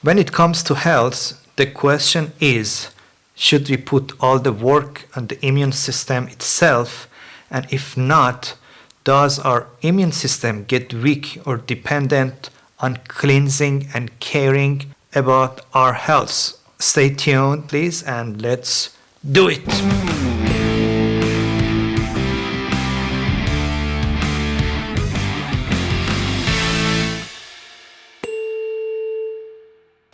When it comes to health, the question is, should we put all the work on the immune system itself? And if not, does our immune system get weak or dependent on cleansing and caring about our health? Stay tuned, please, and let's do it.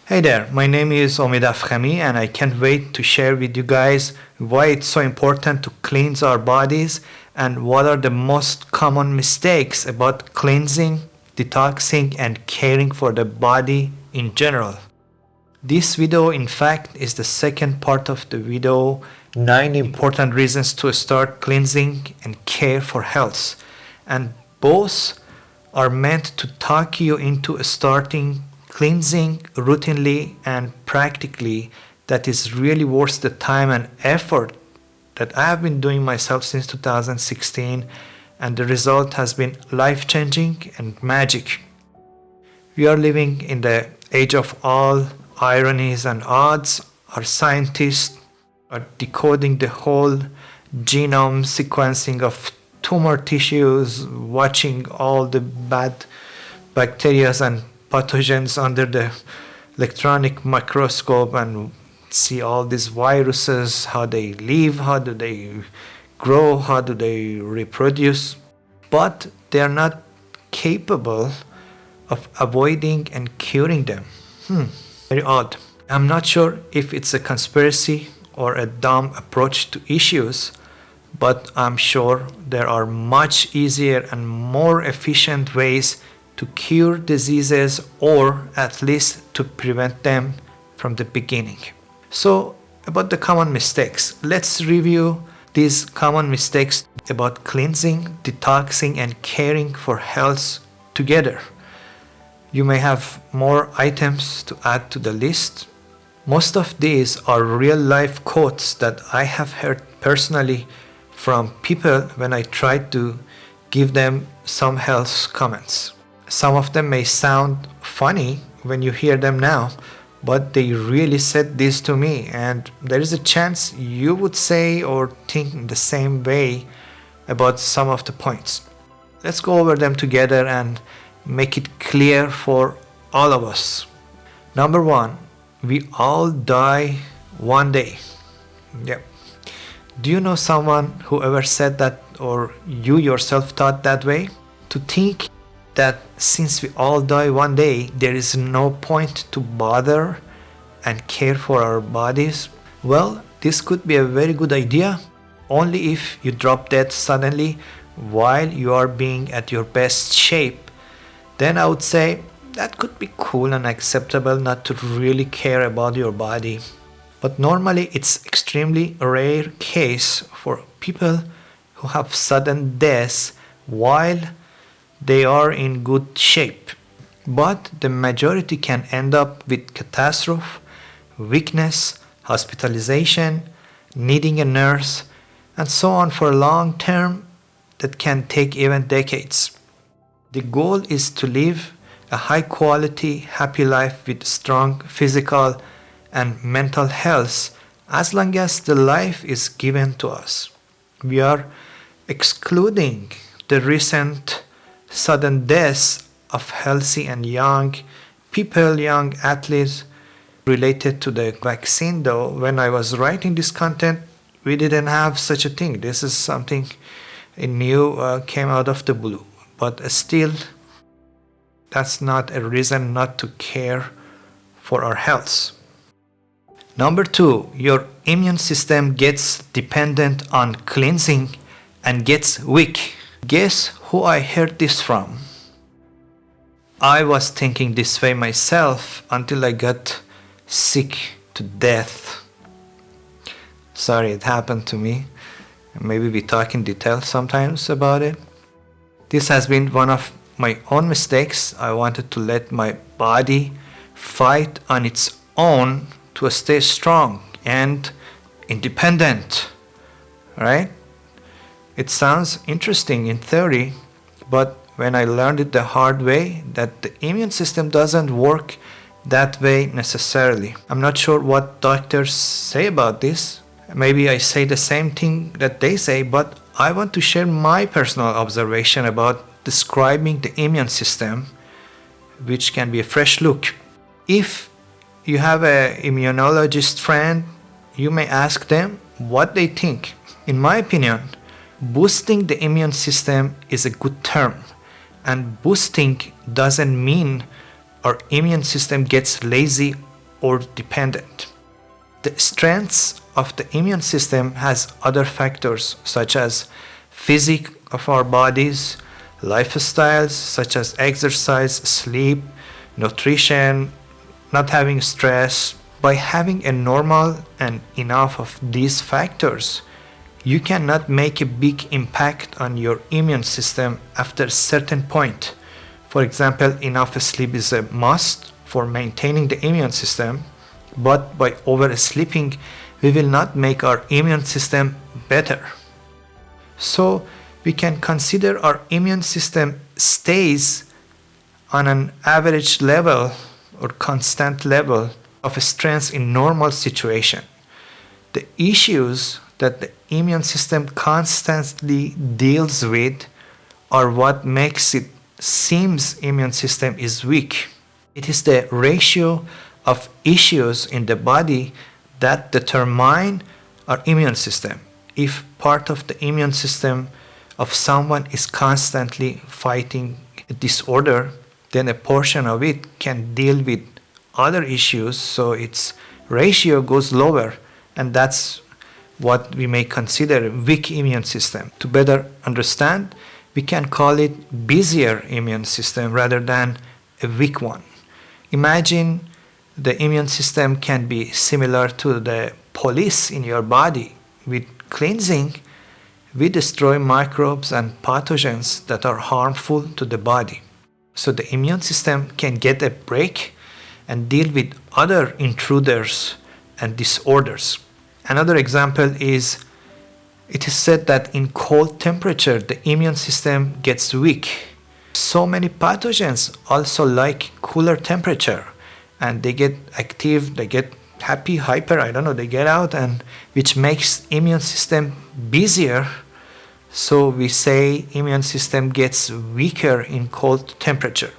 Hey there, my name is Omid Afkhami and I can't wait to share with you guys why it's so important to cleanse our bodies and what are the most common mistakes about cleansing, detoxing and caring for the body in general. This video in fact is the second part of the video, 9 important reasons to start cleansing and care for health. And both are meant to talk you into starting cleansing routinely and practically. That is really worth the time and effort that I have been doing myself since 2016, and the result has been life-changing and magic. We are living in the age of all ironies and odds. Our scientists are decoding the whole genome sequencing of tumor tissues, watching all the bad bacteria and pathogens under the electronic microscope and see all these viruses, how they live, how do they grow, how do they reproduce. But they are not capable of avoiding and curing them. Very odd. I'm not sure if it's a conspiracy or a dumb approach to issues, but I'm sure there are much easier and more efficient ways to cure diseases, or at least to prevent them from the beginning. So, about the common mistakes, let's review these common mistakes about cleansing, detoxing, and caring for health together. You may have more items to add to the list. Most of these are real life quotes that I have heard personally from people when I tried to give them some health comments. Some of them may sound funny when you hear them now, but they really said this to me, and there is a chance you would say or think the same way about some of the points. Let's go over them together and make it clear for all of us. Number 1, we all die one day. Yep. Do you know someone who ever said that, or you yourself thought that way? To think that since we all die one day, there is no point to bother and care for our bodies? Well, this could be a very good idea, only if you drop dead suddenly while you are being at your best shape. Then I would say that could be cool and acceptable not to really care about your body. But normally it's extremely rare case for people who have sudden deaths while they are in good shape. But the majority can end up with catastrophe, weakness, hospitalization, needing a nurse, and so on for a long term that can take even decades. The goal is to live a high quality, happy life with strong physical and mental health as long as the life is given to us. We are excluding the recent sudden deaths of healthy and young people, young athletes related to the vaccine. Though when I was writing this content, we didn't have such a thing. This is something new came out of the blue. But still, that's not a reason not to care for our health. Number 2, your immune system gets dependent on cleansing and gets weak. Guess who I heard this from? I was thinking this way myself until I got sick to death. Sorry, it happened to me. Maybe we talk in detail sometimes about it. This has been one of my own mistakes. I wanted to let my body fight on its own to stay strong and independent, right? It sounds interesting in theory, but when I learned it the hard way, that the immune system doesn't work that way necessarily. I'm not sure what doctors say about this. Maybe I say the same thing that they say, but I want to share my personal observation about describing the immune system, which can be a fresh look. If you have an immunologist friend, you may ask them what they think. In my opinion, boosting the immune system is a good term, and boosting doesn't mean our immune system gets lazy or dependent. The strengths of the immune system has other factors such as physique of our bodies, lifestyles such as exercise, sleep, nutrition, not having stress. By having a normal and enough of these factors, you cannot make a big impact on your immune system after a certain point. For example, enough sleep is a must for maintaining the immune system, but by oversleeping, we will not make our immune system better. So we can consider our immune system stays on an average level or constant level of strength in normal situation. The issues that the immune system constantly deals with are what makes it seems immune system is weak. It is the ratio of issues in the body that determine our immune system. If part of the immune system of someone is constantly fighting a disorder, then a portion of it can deal with other issues, so its ratio goes lower, and that's what we may consider a weak immune system. To better understand, we can call it busier immune system rather than a weak one. Imagine the immune system can be similar to the police in your body. With cleansing, we destroy microbes and pathogens that are harmful to the body. So the immune system can get a break and deal with other intruders and disorders. Another example is, it is said that in cold temperature, the immune system gets weak. So many pathogens also like cooler temperature, and they get active, they get happy, hyper, they get out, and which makes immune system busier. So we say immune system gets weaker in cold temperature.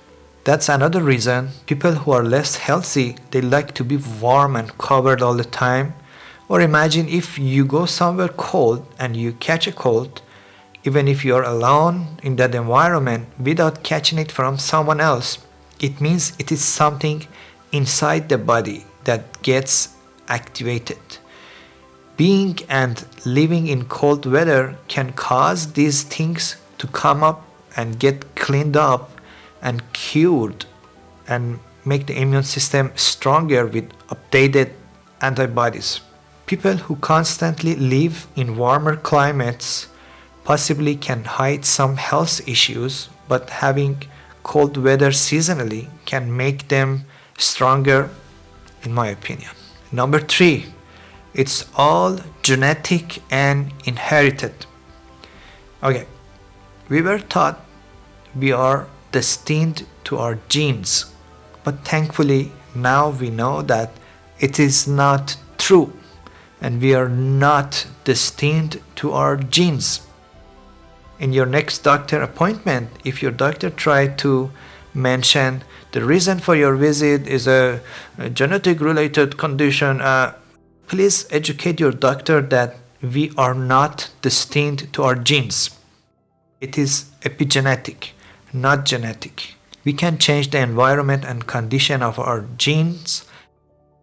That's another reason people who are less healthy, they like to be warm and covered all the time. Or imagine if you go somewhere cold and you catch a cold, even if you're alone in that environment without catching it from someone else, it means it is something inside the body that gets activated. Being and living in cold weather can cause these things to come up and get cleaned up and cured and make the immune system stronger with updated antibodies. People who constantly live in warmer climates possibly can hide some health issues, but having cold weather seasonally can make them stronger, in my opinion. Number 3, it's all genetic and inherited. Okay, we were taught we are destined to our genes, but thankfully now we know that it is not true, and we are not destined to our genes. In your next doctor appointment, if your doctor tried to mention the reason for your visit is a genetic related condition, please educate your doctor that we are not destined to our genes. It is epigenetic, not genetic. We can change the environment and condition of our genes.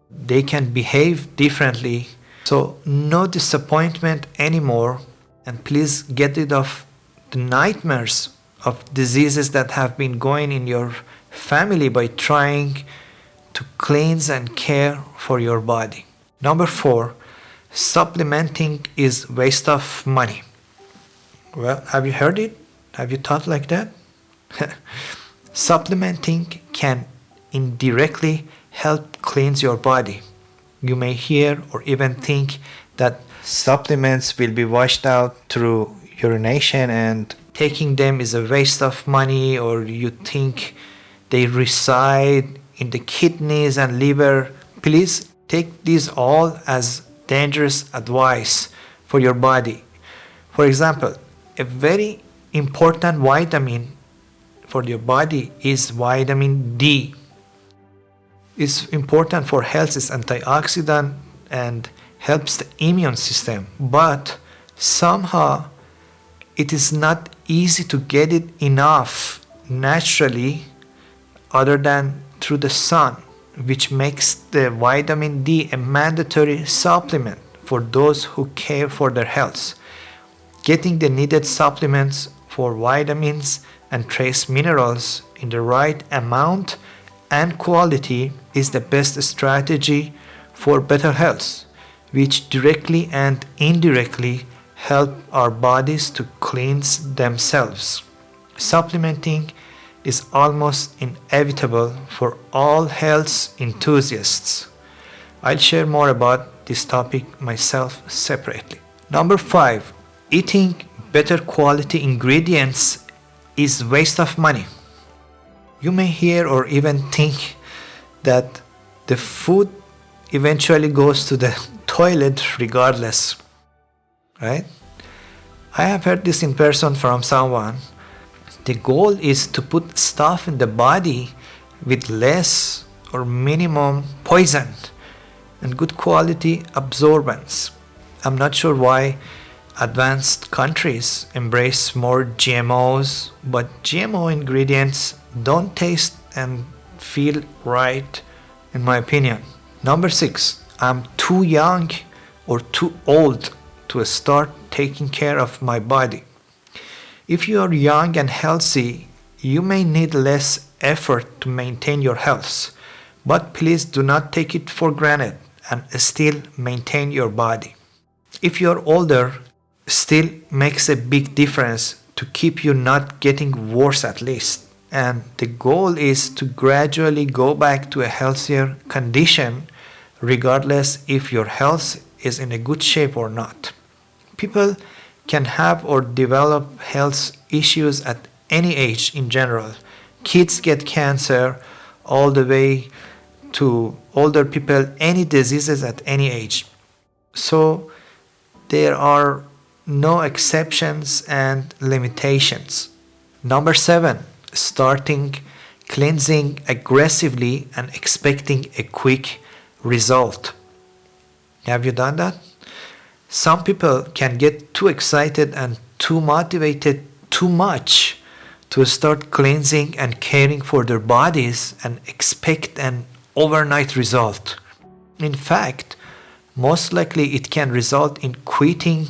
They can behave differently. So no disappointment anymore, and please get rid of the nightmares of diseases that have been going in your family by trying to cleanse and care for your body. Number 4, supplementing is waste of money. Well, have you heard it? Have you thought like that? Supplementing can indirectly help cleanse your body. You may hear or even think that supplements will be washed out through urination and taking them is a waste of money, or you think they reside in the kidneys and liver. Please take these all as dangerous advice for your body. For example, a very important vitamin for your body is vitamin D. It's important for health, it's antioxidant and helps the immune system. But somehow it is not easy to get it enough naturally other than through the sun, which makes the vitamin D a mandatory supplement for those who care for their health. Getting the needed supplements for vitamins and trace minerals in the right amount and quality is the best strategy for better health, which directly and indirectly help our bodies to cleanse themselves. Supplementing is almost inevitable for all health enthusiasts. I'll share more about this topic myself separately. Number 5, eating better quality ingredients is waste of money. You may hear or even think that the food eventually goes to the toilet regardless, right? I have heard this in person from someone. The goal is to put stuff in the body with less or minimum poison and good quality absorbance. I'm not sure why advanced countries embrace more GMOs, but GMO ingredients don't taste and feel right in my opinion. Number 6, I'm too young or too old to start taking care of my body. If you are young and healthy, you may need less effort to maintain your health, but please do not take it for granted and still maintain your body. If you are older, still makes a big difference to keep you not getting worse at least. And the goal is to gradually go back to a healthier condition regardless if your health is in a good shape or not. People can have or develop health issues at any age in general. Kids get cancer all the way to older people, any diseases at any age. So there are no exceptions and limitations. Number 7, starting cleansing aggressively and expecting a quick result. Have you done that? Some people can get too excited and too motivated too much to start cleansing and caring for their bodies and expect an overnight result. In fact, most likely it can result in quitting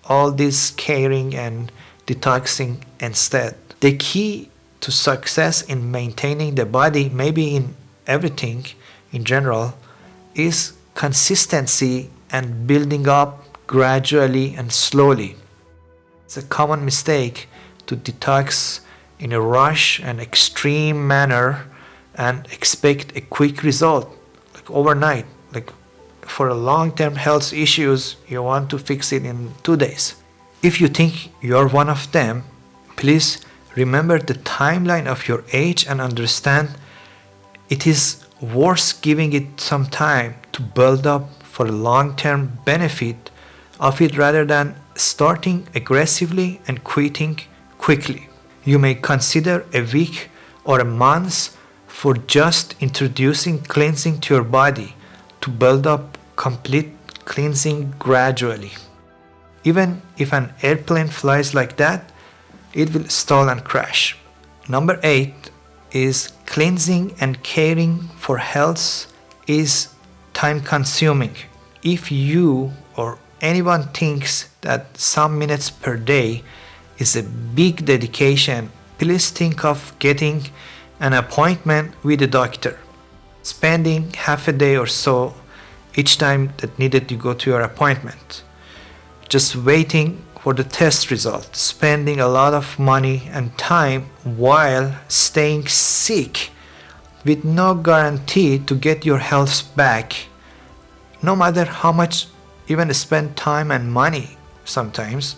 all this caring and detoxing instead. The key to success in maintaining the body, maybe in everything in general, is consistency and building up gradually and slowly. It's a common mistake to detox in a rush and extreme manner and expect a quick result, like overnight. Like for a long-term health issues, you want to fix it in 2 days. If you think you're one of them, please remember the timeline of your age and understand it is worth giving it some time to build up for a long-term benefit of it rather than starting aggressively and quitting quickly. You may consider a week or a month for just introducing cleansing to your body to build up complete cleansing gradually. Even if an airplane flies like that, it will stall and crash. Number 8 is cleansing and caring for health is time consuming. If you or anyone thinks that some minutes per day is a big dedication, please think of getting an appointment with a doctor. Spending half a day or so each time that needed to go to your appointment. Just waiting for the test result, spending a lot of money and time while staying sick with no guarantee to get your health back, no matter how much even spend time and money sometimes.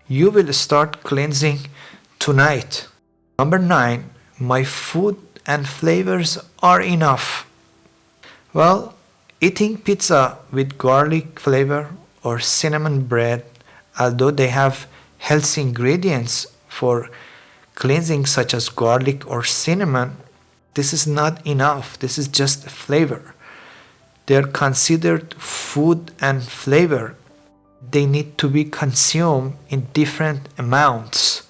You will start cleansing tonight. Number 9, my food and flavors are enough. Well, eating pizza with garlic flavor or cinnamon bread, although they have healthy ingredients for cleansing such as garlic or cinnamon, this is not enough. This is just flavor. They're considered food and flavor. They need to be consumed in different amounts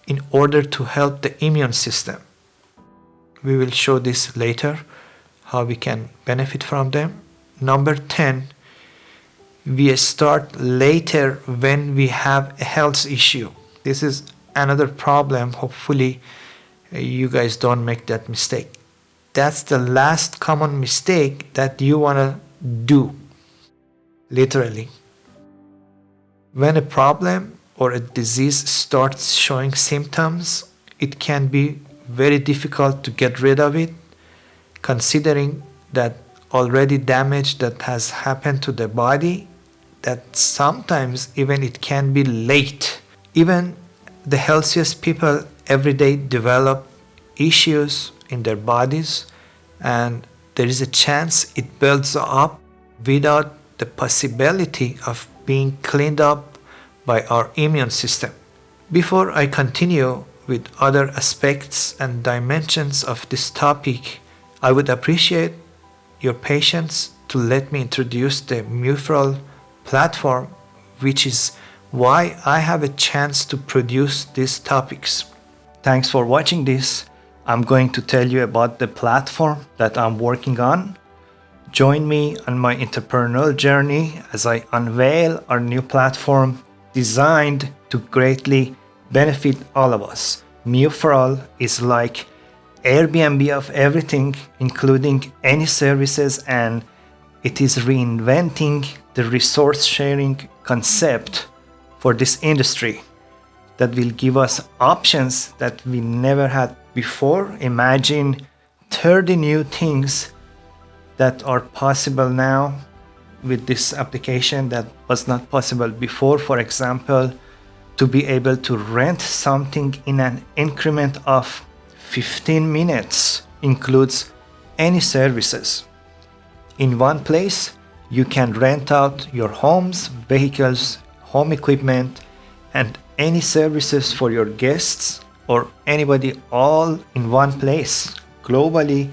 in order to help the immune system. We will show this later, how we can benefit from them. Number 10, we start later when we have a health issue. This is another problem. Hopefully you guys don't make that mistake. That's the last common mistake that you want to do, literally. When a problem or a disease starts showing symptoms, it can be very difficult to get rid of it, considering that already damage that has happened to the body, that sometimes even it can be late. Even the healthiest people every day develop issues in their bodies, and there is a chance it builds up without the possibility of being cleaned up by our immune system. Before I continue with other aspects and dimensions of this topic, I would appreciate your patience to let me introduce the Muferral platform, which is why I have a chance to produce these topics. Thanks for watching this. I'm going to tell you about the platform that I'm working on. Join me on my entrepreneurial journey as I unveil our new platform designed to greatly benefit all of us. Muferral is like Airbnb of everything, including any services, and it is reinventing the resource sharing concept for this industry that will give us options that we never had before. Imagine 30 new things that are possible now with this application that was not possible before. For example, to be able to rent something in an increment of 15 minutes includes any services. In one place, you can rent out your homes, vehicles, home equipment, and any services for your guests or anybody, all in one place globally,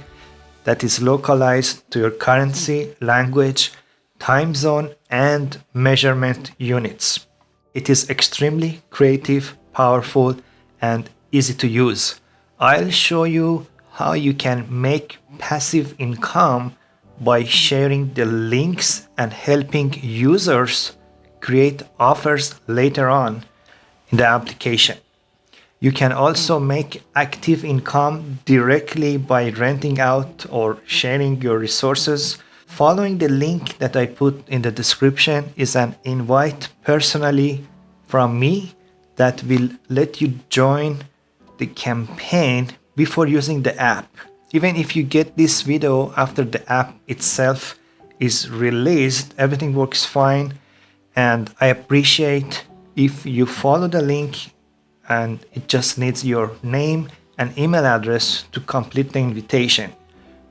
that is localized to your currency, language, time zone, and measurement units. It is extremely creative, powerful, and easy to use. I'll show you how you can make passive income by sharing the links and helping users create offers later on in the application. You can also make active income directly by renting out or sharing your resources. Following the link that I put in the description is an invite personally from me that will let you join the campaign before using the app. Even if you get this video after the app itself is released, everything works fine, and I appreciate if you follow the link, and it just needs your name and email address to complete the invitation.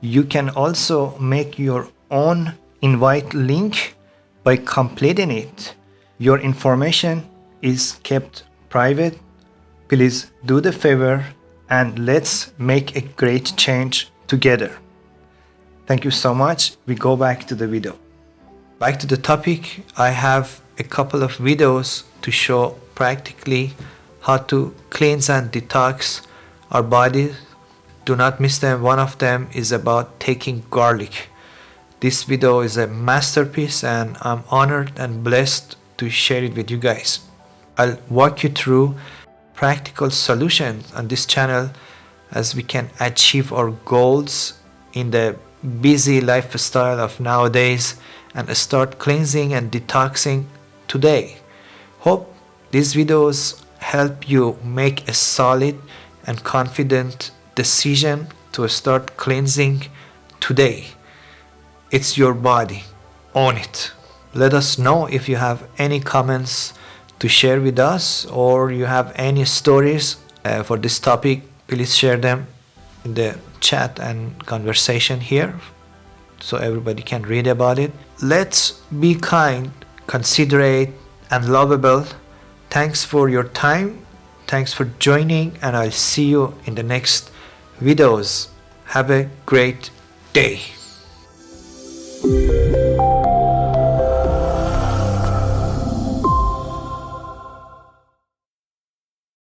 You can also make your own invite link by completing it. Your information is kept private. Please do the favor and let's make a great change together. Thank you so much. We go back to the video. Back to the topic, I have a couple of videos to show practically how to cleanse and detox our body. Do not miss them. One of them is about taking garlic. This video is a masterpiece and I'm honored and blessed to share it with you guys. I'll walk you through practical solutions on this channel as we can achieve our goals in the busy lifestyle of nowadays and start cleansing and detoxing today. Hope these videos help you make a solid and confident decision to start cleansing today. It's your body. Own it. Let us know if you have any comments to share with us or you have any stories for this topic. Please share them in the chat and conversation here so everybody can read about it. Let's be kind, considerate, and lovable. Thanks for your time. Thanks for joining, and I'll see you in the next videos. Have a great day.